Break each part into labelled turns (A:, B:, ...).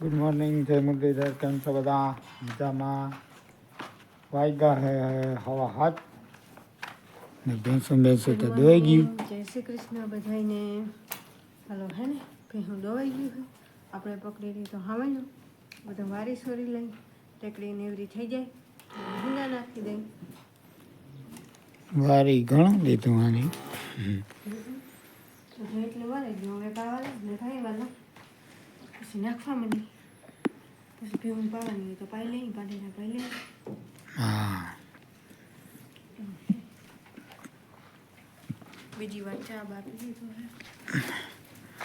A: Good morning, જય મુરલીધર. કેમ છો બધા? મજામાં? વાગ્યા હે હવા હાથ ને ભેંસો તો દોઈ ગયું.
B: જય શ્રી કૃષ્ણ બધાને. હાલો હે ને ભેંસું દોવાઈ ગયું છે. આપણે પકડી રહી તો હાવાનું બધું વારી સોરી લઈ ટેકડી નેવરી થઈ જાય ભૂંગા નાખી દઈ.
A: વારી ઘણું લીધું આની.
B: એટલે વારે ગયું હવે પાવા ને થાય વાલા પછી નાખવા માંડી પછી ભેહું પાવાની હોય તો પાઈ લઈ કાઢીને પાઈ લઈ.
A: હા,
B: બીજી વાર ચા બાપી લીધો હે.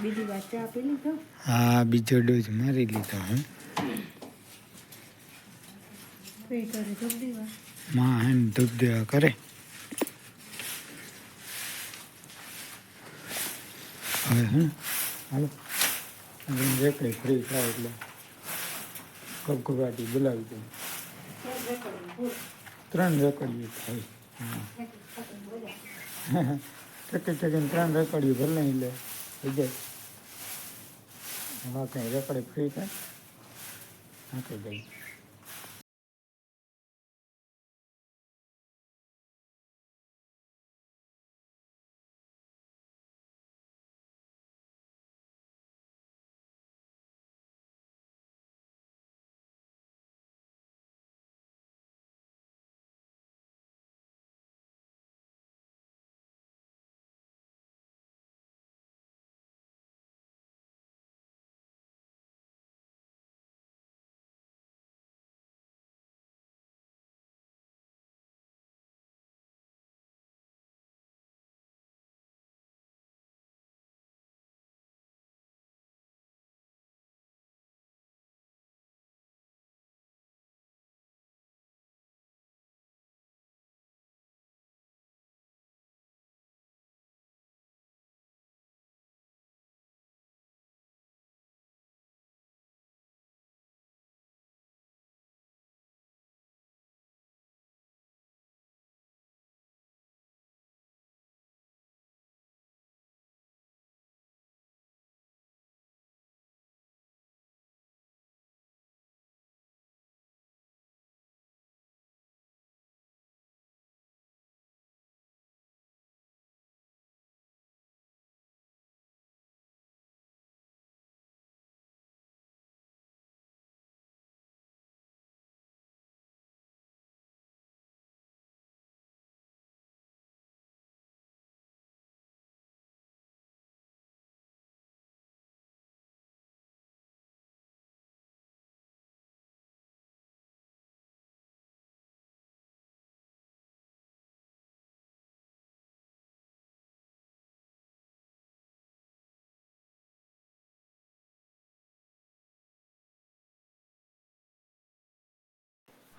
B: બીજી વાર ચા પી લીધો.
A: હા, બીજો ડોઝ મારી લીધો હું.
B: કઈ કરે ધૂપ દેવા
A: માં હે ને ધૂપ દેવા કરે. હવે હું હાલો રેકડી ફ્રી થાય એટલે કબકબાટી બોલાવી દઉં. 3 રેકડીઓ થાય. હા, ચકીને 3 રેકડીઓ ભલે એટલે થઈ જાય. હા, કંઈ રેકડી ફ્રી થાય નાખી દઈ.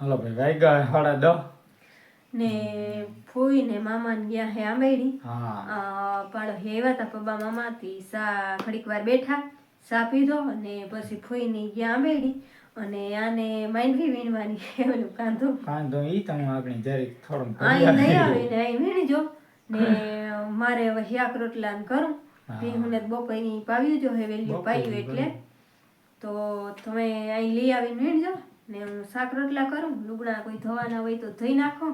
A: હાલો ભાઈ, વાગ્યા 10:30
B: ને ફોઈ ને મામા ને ગયા હે આંબેડી.
A: હા,
B: પણ હેવા તા પપ્પા મામા થી સા ઘડીક વાર બેઠા સા પીધો અને પછી ફોઈ ની ગયા આંબેડી અને આને માંડવી વીણવાની ઓલું
A: કાંધો ઈ તો આપણે જરીક થોડું
B: અહીં નહીં આવે ને અહીં વીણજો ને મારે હવે શાક રોટલા કરું. ભીહું ને બપોરની પાવ્યું જો હે વેલ્યુ પાયું એટલે તો તમે અહીં લઈ આવીને વીણજો ને હું શાક રોટલા કરું. લુગડા કોઈ ધોવાના હોય તો ધોઈ નાખો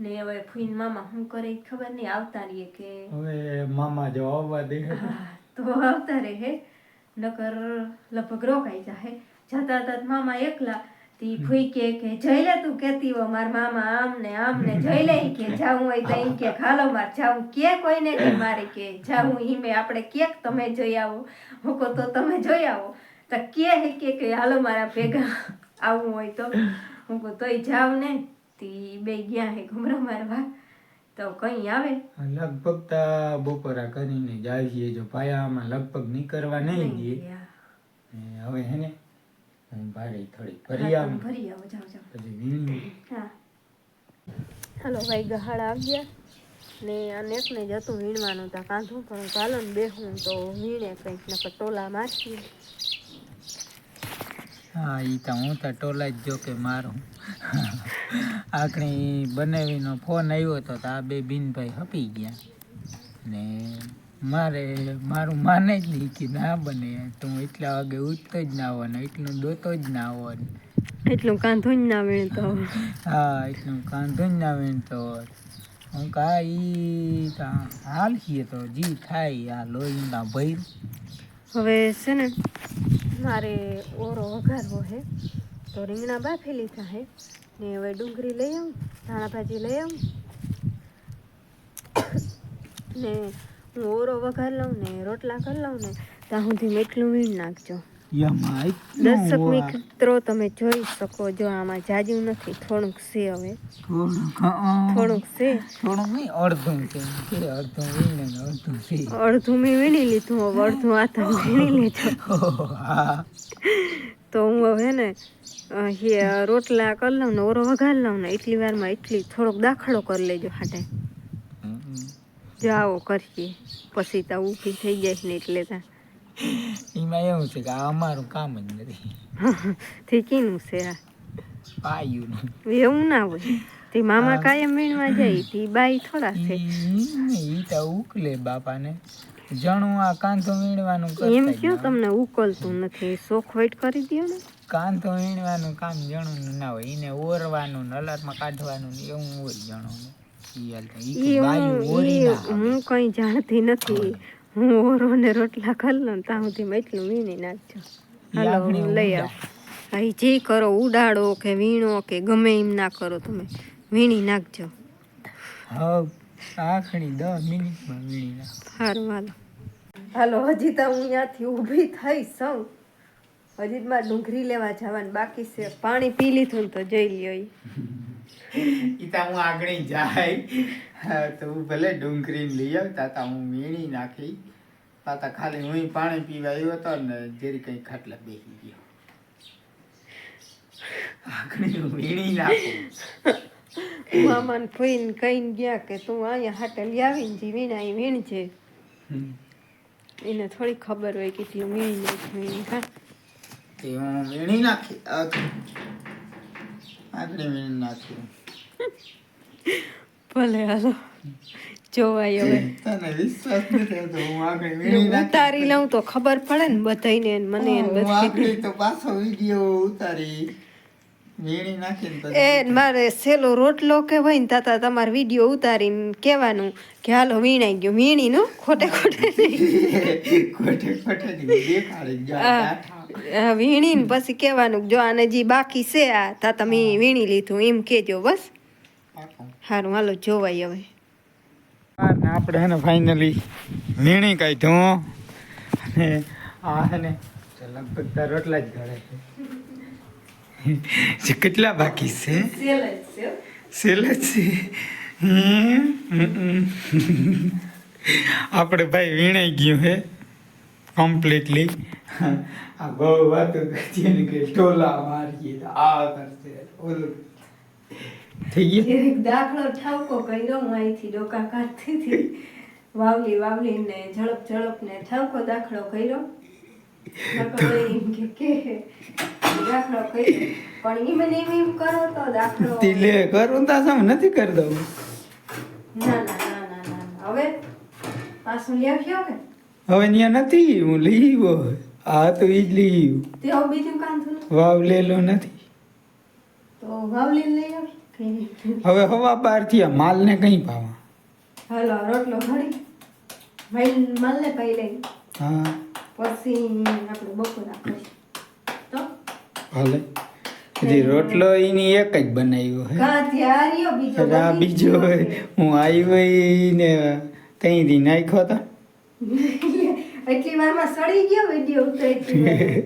B: ને હવે ફૂઈન મામા શું કરે ખબર નહીં આવતા રહીએ કે
A: હવે મામા જો આવવા દે
B: તો આવતા રહે નકર લગભગ રોકાઈ જાહે. જતા હતા મામા એકલા તી ફૂઈ કે જઈ લે તું કેતી હો માર મામા આમ ને જઈ લે કે જાવું હોય તો એમ કે ખાલો માર જાવું કે કોઈને કે મારે કે જાવું ઈમે આપણે કેક તમે જોઈ આવો હું કહો તો તમે જોઈ આવો તો કે હાલો મારા ભેગા આવું હોય તો હું કહું તોય જાવ ને તી બે ગયા હે ઘુમરા મારવા તો કઈ આવે
A: લગભગ બપોરા કરીને જાય છે. જો પાયામાં લગભગ નીકળવા નહીં દે. હવે હે ને હું ભાડે થોડી ભરી આવો
B: જાઓ
A: પછી વીણી.
B: હા હાલો ભાઈ ગહાડા આવ્યા ને અનેક ને જતું વીણવાનું તા કાંધું પણ ચાલો ને બેહું તો વીણે કંઈક નકર ટોલા મારતી.
A: હા, ઈ તો હું તો ટોલા જ જો કે મારું. આખણી બનાવીનો ફોન આવ્યો હતો તો આ બે બિનભાઈ હપી ગયા ને મારું માને જ નહીં કે ના બને તો હું એટલા વાગે ઉઠતો જ ના આવવાનો, એટલું દોતો જ ના આવવાનો.
B: એટલું કાંધું જ ના વીણતો.
A: હા, એટલું કાંધું જ ના વીણતો. હું કાંઈ હાલ છીએ તો જી થાય આ લોહીના ભય.
B: હવે છે ને મારે ઓરો વઘારવો છે તો રીંગણા બાફી લીધા છે ને હવે ડુંગળી લઈ આવું, ધાણા ભાજી લઈ આવું ને હું ઓરો વઘાર લઉં ને રોટલા કરી લઉં ને ત્યાં સુધી એટલું વીણ નાખજો. દર્શક મિત્રો તમે જોઈ શકો, જો આમાં જાજુ નથી, થોડુંક છે. હવે થોડુંક છે,
A: થોડુંક નહીં, અડધું છે, અડધું વીણે ને અડધું છે.
B: અડધું મેં વીણી લીધું, હવે અડધું આથા વીણી લેજો. તો હું હવે ને રોટલા કરી લઉં ને ઓરો વઘાર લઉં ને એટલી વારમાં એટલી થોડોક દાખલો કરી લેજો હાટે. જાઓ કરીએ પછી તો ઊભી થઈ જાય ને એટલે તા
A: એમાં એવું છે કે આ અમારું કામ જ નથી.
B: ઠીકીનું છે આ
A: પાયું
B: એવું ના હોય. તે મામા કાયમ વીણવા જાય તે બાઈ થોડા છે.
A: ઈ તો ઉકલે બાપાને જણું આ કાંધો વીણવાનું
B: એમ કયો તમને ઉકલતું નથી, શોખ વેટ કરી દો ને.
A: કાંધો વીણવાનું કામ જણું ના હોય, એને ઓરવાનું ને અલાટમાં કાઢવાનું ને એવું હોય જણું.
B: હું કઈ જાણતી નથી, હું ઓરો ને રોટલા કરી લઉં ત્યાં સુધી એટલું વીણી નાખજો. હાલો હું લઈ આવ. અહીં જે કરો, ઉડાડો કે વીણો કે ગમે એમ ના કરો, તમે વીણી નાખજો.
A: હા, આખરી 10 મિનિટમાં વીણી નાખ.
B: સારું હાલો. હાલો, હજી તો હું ત્યાંથી ઊભી થઈ સૌ. હજી મારે ડુંગળી લેવા જવાનું બાકી છે. પાણી પી લીધું ને તો જઈ લ્યો.
A: ઈતા હું આગળ જાય તો હું ભલે ડુંગળી લઈ આવતા તા, હું વીણી નાખી તાતા. ખાલી હું પાણી પીવા આવ્યો હતો ને જેરી કઈ ખાટલા બેસી ગયો. આગળ વીણી નાખું.
B: મામાને ફોઈને કહીને ગયા કે તું અહીંયા હાટે લઈ આવીને જે વીણાઈ વીણજે. એને થોડી ખબર હોય કેટલું વીણી નાખ્યું. હા
A: તે હું વીણી નાખી આગળ વીણી નાખ્યું.
B: ભલે હાલો જોવાય. હવે
A: તને વિશ્વાસ નથી આવતો, હું આગળ વીણી
B: ઉતારી લઉં તો ખબર પડે ને બધાઈને મને.
A: આગળ તો પાછો વિડીયો ઉતારી વીણી નાખીને
B: એ મારે સેલો રોટલો કે હોય ને તાતા તમારે વિડીયો ઉતારીને કહેવાનું કે હાલો વીણાઈ ગયો. વીણી નો ખોટે ખોટે વીણીને પછી કહેવાનું જો આને જે બાકી છે આ તાતા મેં વીણી લીધું એમ કહેજો. બસ સારું હાલો જોવાય. હવે
A: આપણે હે ને ફાઇનલી વીણી કાઢ્યું અને આ હે ને લગભગ તાર રોટલા જ ઘરે છે. કેટલા બાકી છે? સેલ જ છે. આપણે ભાઈ વીણાઈ ગયું હે કમ્પ્લીટલી. આ બહુ વાતો કરતી ને કે ટોલા મારીએ આ કરશે ઓલું થઈ ગયું.
B: દાખલો ઠાવકો કર્યો હું અહીંથી ડોકા કાઢતી હતી, વાવલી ને ઝડપ ને ઠાવકો દાખલો કર્યો. દાખલો કર્યો પણ ઈ મને એમ કરો તો દાખલો
A: લે કરું તા સમ નથી કરી દઉં.
B: ના હવે પાછું લ્યો કે
A: હવે ત્યાં નથી, હું લઈ આવ્યો. આ તો ઈ જ લઈ આવ્યું.
B: તે હવે બીજું કામ થયું
A: વાવ લેલો નથી
B: તો વાવલી લઈ આવી.
A: હવે હવા બાર થયા માલ ને કઈ પાવા.
B: હાલો રોટલો ઘડી ભાઈ માલ ને પાઈ લઈ.
A: હા
B: પછી આપણે બપોરા કરી તો
A: ભલે. હજી રોટલો એની એક જ બનાવ્યો હે.
B: કાંથી આર્યો બીજો
A: આ બીજો હું આવ્યો ને ત્યાંથી નાખ્યો હતો.
B: એટલી વારમાં સડી ગયો વિડીયો ઉતારી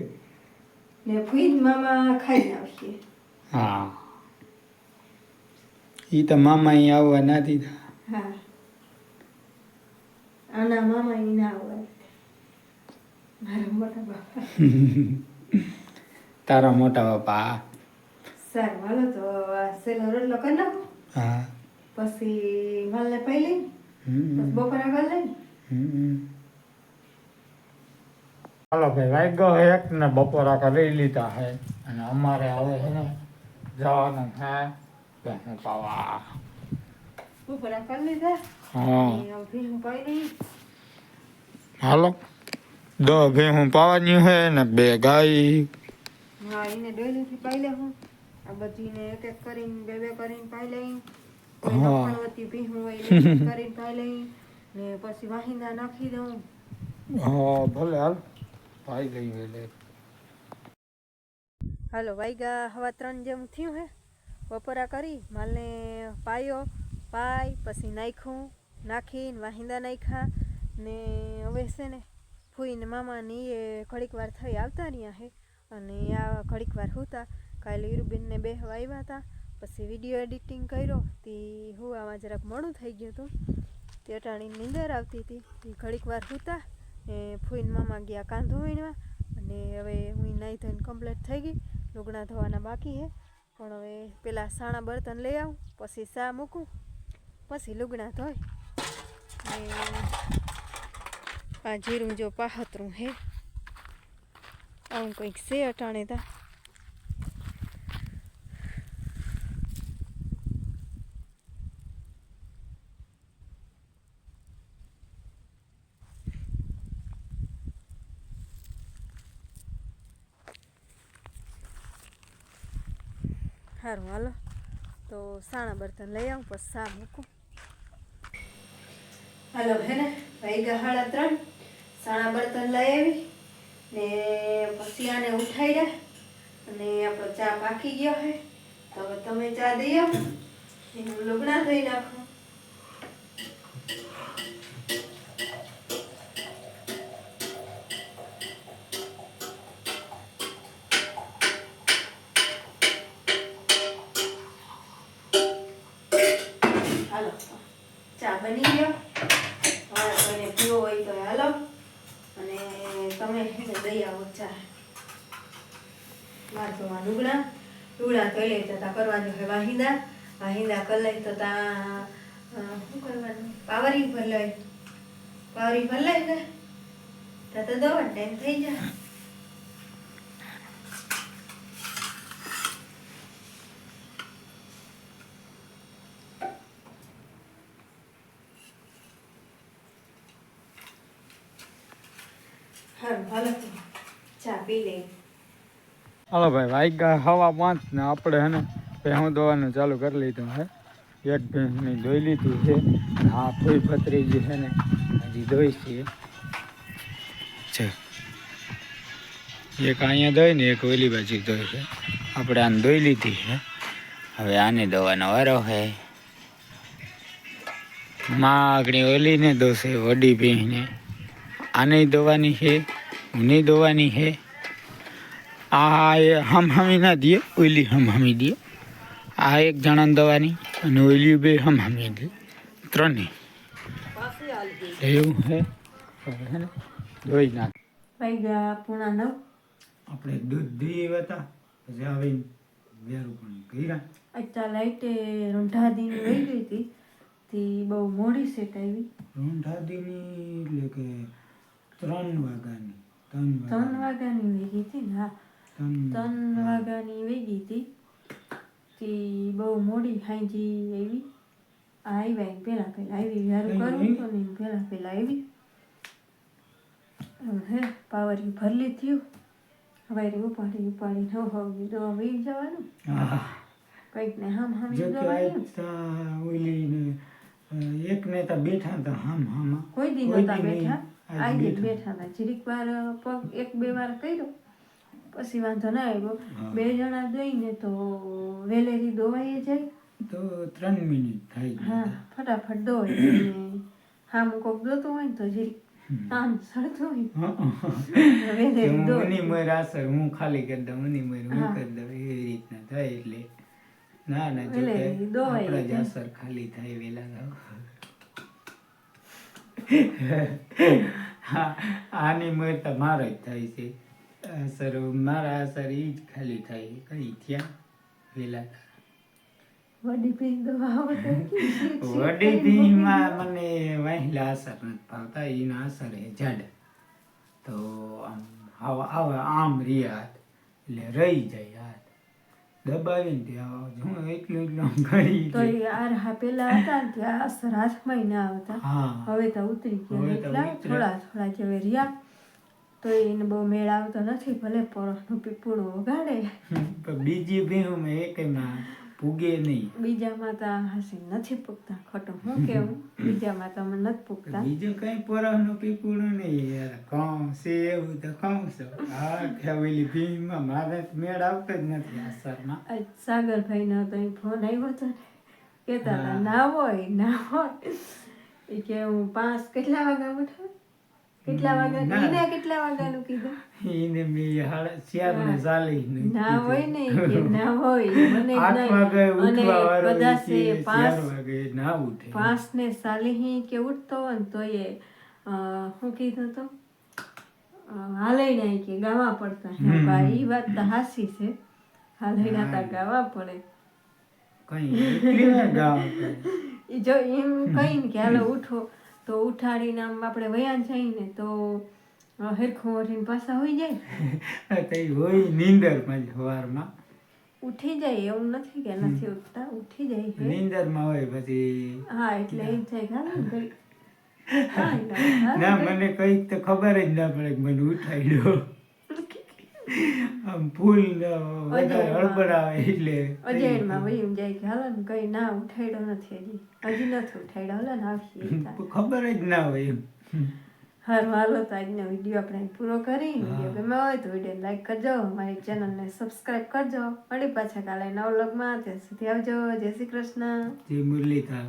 B: ને ફૂઈ મામા ખાઈ આવશે.
A: હા ઈ તો મામા અહીં આવવા ના દીધા.
B: હા આના મામા અહીં ના આવવા મારા મોટા બાપા.
A: તારા મોટા બાપા.
B: સારું હાલો તો સેલો રોટલો કરી નાખો.
A: હા
B: પછી માલને પાઈ લઈ પછી બપોરા કરી લઈ.
A: હાલો ભાઈ વાગ્યો એક ને બપોરા કરી લીધા હે અને અમારે હવે છે ને જવાનું થાય ભેંસું પાવા.
B: બપોરા કરી લીધા.
A: હા
B: ભીનું પાઈ લઈ
A: હાલો 10 ભેહું પાવાની હે ને 2 ગાય.
B: હા એને ડોલીથી પાઈ લે હું આ બધીને એક એક કરીને બે કરીને પાઈ લઈ. કોઈ
A: હા.
B: નફળવતી ભીહું હોય એને એક એક કરીને પાઈ લઈ ને પછી વાહિંદા નાખી દઉં.
A: હા ભલે હાલ પાઈ લઈ એટલે.
B: હાલો વાઈગા 3:15 જેવું થયું હે. બપોરા કરી માલને પાયો પાઈ પછી નાખીને વાહિંદા નાખ્યા ને હવે છે ને ફૂઈને મામાની એ ઘડીક વાર થઈ આવતા રહ્યા હે અને આ ઘડીક વાર હતા. કાલે હીરુબેનને બેહવા આવ્યા હતા પછી વિડીયો એડિટિંગ કર્યો તે હુવામાં જરાક મોડું થઈ ગયું હતું તે અટાણી નીંદર આવતી હતી તે ઘડીક વાર હતા ને ફૂઈને મામા ગયા કાંધો વીણવા અને હવે હું નાહી ધોઈને કમ્પ્લીટ થઈ ગઈ. લુગડા ધોવાના બાકી હે પણ હવે પેલા સાણા બર્તન લઈ આવું પછી ચા મૂકું પછી લુગડા ધોઈ ને આ જીરું જો પાહતરું હે આવું કંઈક છે અટાણે તા. સારું હાલો તો સાણા બર્તન લઈ આવું પછી ચા મૂકું. હાલો હે ને વાગ્યા 3:30 સાણા બર્તન લઈ આવી ને પછી આને ઉઠાડ્યા અને આપણો ચા પાકી ગયો હે તો હવે તમે ચા દઈ આવો એનું લુગડા ધોઈ નાખો. હાલો ચા બની ગયો હવે કોઈને પીવો હોય તો હાલો અને તમે એને દઈ આવો ચા. મારે તો લુગડા ધોઈ લઈ તો કરવાનું હોય વાહિંદા કરી લઈ તો શું કરવાનું પાવરી ભર લઈ ને તો દોવાનો ટાઈમ થઈ જાય. હાલો ચા પી લઈ.
A: હાલો ભાઈ વાગ્યા 5:15 ને આપણે હે ને ભેહું ધોવાનું ચાલુ કરી લીધું હે. એક ભેંસની ધોઈ લીધી છે આ ફૂઈ પતરી જે છે ને હજી ધોઈ છે એક અહીંયા ધોઈ ને એક ઓલી બાજુ ધોઈ છે. આપણે આને ધોઈ લીધી છે હવે આને ધોવાનો વારો છે. માં આગળ ઓલીને ધોશે વડી ભેંસને આને ધોવાની છે ઊની ધોવાની છે. આ હમહમી ના દે ઓલી હમહમી દે આ એક જણાને દવાની અને ઓલી બે હમહમી દે ત્રણે એવું છે ને ધોઈ નાખ.
B: વાગ્યા 9:30
A: આપણે દૂધ દઈએ હતા પછી આવીને વેરું પણ કર્યા.
B: અત્યારે લાઈટે રૂંઢાદીની વહી ગઈ હતી તે બહુ મોડી સેટ આવી.
A: રૂંઢાદીની એટલે કે 3 વાગ્યાની
B: 3 વાગ્યાની વહી ગઈ હતી ને હા 3 વાગ્યાની વહી ગઈ હતી તે બહુ મોડી હાંજી આવી. આવ્યા પેલા આવી વ્યારું કરવું તો ને પેલા આવી હે પાવરી ભરલી થયું હવે ઉપાડી ન હોવી તો વહી જવાનું કંઈક ને હમ
A: ઓલી એકને તો બેઠા હતા હમ
B: કોઈ દી નહોતા બેઠા આજે જ બેઠા હતા જરીક વાર પગ 1-2 વાર કર્યો પછી વાંધો ના આવ્યો. 2 જણા દઈને તો વેલેરી દોવાઈ જાય
A: તો 3 મિનિટ થાય.
B: હા ફટાફટ દોવાઈ ને હામ કોક દોતું હોય ને તો જરીક આમ સડતો હોય વેલેરી દો
A: મર આસર હું ખાલી કરી દઉં ઉની મર હું કરી દઉં એવી રીતના થાય એટલે ના જો આપણા જ અસર ખાલી થાય વેલા આની મર તો મારો જ થાય છે અસર મારા અસર એ જ ખાલી થાય કઈ થયા વેલા.
B: વડી
A: ભીમાં મને વહેલા અસર નથી ફાવતા એના અસર હે જાડા તો આમ આમ રહ્યા એટલે રહી જાય હાથ દબાવીને ત્યાં હું એટલું કરી
B: તો એ આરહા પેલા હતા ને ત્યાં અસર હાથમાં ના આવતા.
A: હા
B: હવે તો ઉતરી ગયા
A: હવે તો
B: એટલા
A: ઉતર્યા.
B: થોડા જેવે રહ્યા. તો એને બહુ મેળ આવતો નથી, ભલે પરસનું પીપળું વગાડે.
A: પણ બીજી ભેહુંમાં એકેયમાં પૂગે નહીં.
B: બીજામાં તો હાસી નથી પૂગતા, ખોટું હું કેવું, બીજામાં તો અમે નથી પૂગતા.
A: બીજું કઈ પરસનું પીપળું નહીં યાર. ઘઉં છે એવું તો ખાઉં છું. હા ખેવેલી ભીમાં મારે તો મેળ આવતો જ નથી આ સરમાં.
B: આજ સાગરભાઈનો તો અહીં ફોન આવ્યો હતો ને, કહેતા હતા
A: હા.
B: ના હોય. એ કે હું 5 કેટલા વાગ્યા ઉઠો, કેટલા વાગ્યા
A: ના.
B: એને કેટલા વાગ્યાનું કીધું.
A: એને મેં 4:40
B: ના હોય ને ઈ કે ના હોય, મને જ
A: 8 વાગે
B: નહીં. અને
A: ઉઠવા વાળો
B: કદાચ
A: છે,
B: એ
A: 4
B: 5
A: વાગે ના ઉઠે.
B: 5 ને 40 કે ઉઠતો હોય ને તો એ શું કીધું તો હાલે નહીં કે ગાવા પડતા.
A: હમ.
B: ભાઈ ઈ વાત તો હાસી છે, હાલે ના તા ગાવા પડે.
A: કઈ એટલી વાર ગાવા પડે.
B: ઈ જો એમ કહીને કે હાલો ઉઠો તો ઉઠાડીને આમ આપણે વયા જઈને તો હેરખું ઉઠીને પાછા હોઈ જાય,
A: તો ઈ હોય નીંદરમાં જ સવારમાં.
B: ઉઠી જાય એવું નથી કે નથી ઉઠતા, ઉઠી જાય છે.
A: નીંદરમાં હોય પછી.
B: હા એટલે એમ થાય કે હાલો ઘડીક. કાંઈ ના, હાલો
A: ના
B: ઘડીક.
A: મને કઈક તો ખબર જ ના પડે કે મને ઉઠાડ્યો. આમ ફૂલ વધારે હળબડાવે એટલે
B: અજયમાં વયું જાય કે હાલો ને કઈ ના ઉઠાડ્યો નથી હજી નથી ઉઠાડ્યો, હાલો ને આવીએ.
A: ખબર જ ના હોય એમ.
B: હારું હાલો તો આજનો વિડીયો આપણે અહીં પૂરો કરી.
A: હા.
B: વિડીયો ગમ્યો હોય તો વિડીયો લાઈક કરજો, અમારી ચેનલને સબસ્ક્રાઈબ કરજો. મળી પાછા કાલે નવા વ્લોગમાં. ત્યાં સુધી આવજો. જય શ્રી કૃષ્ણ.
A: જે મુરલીધર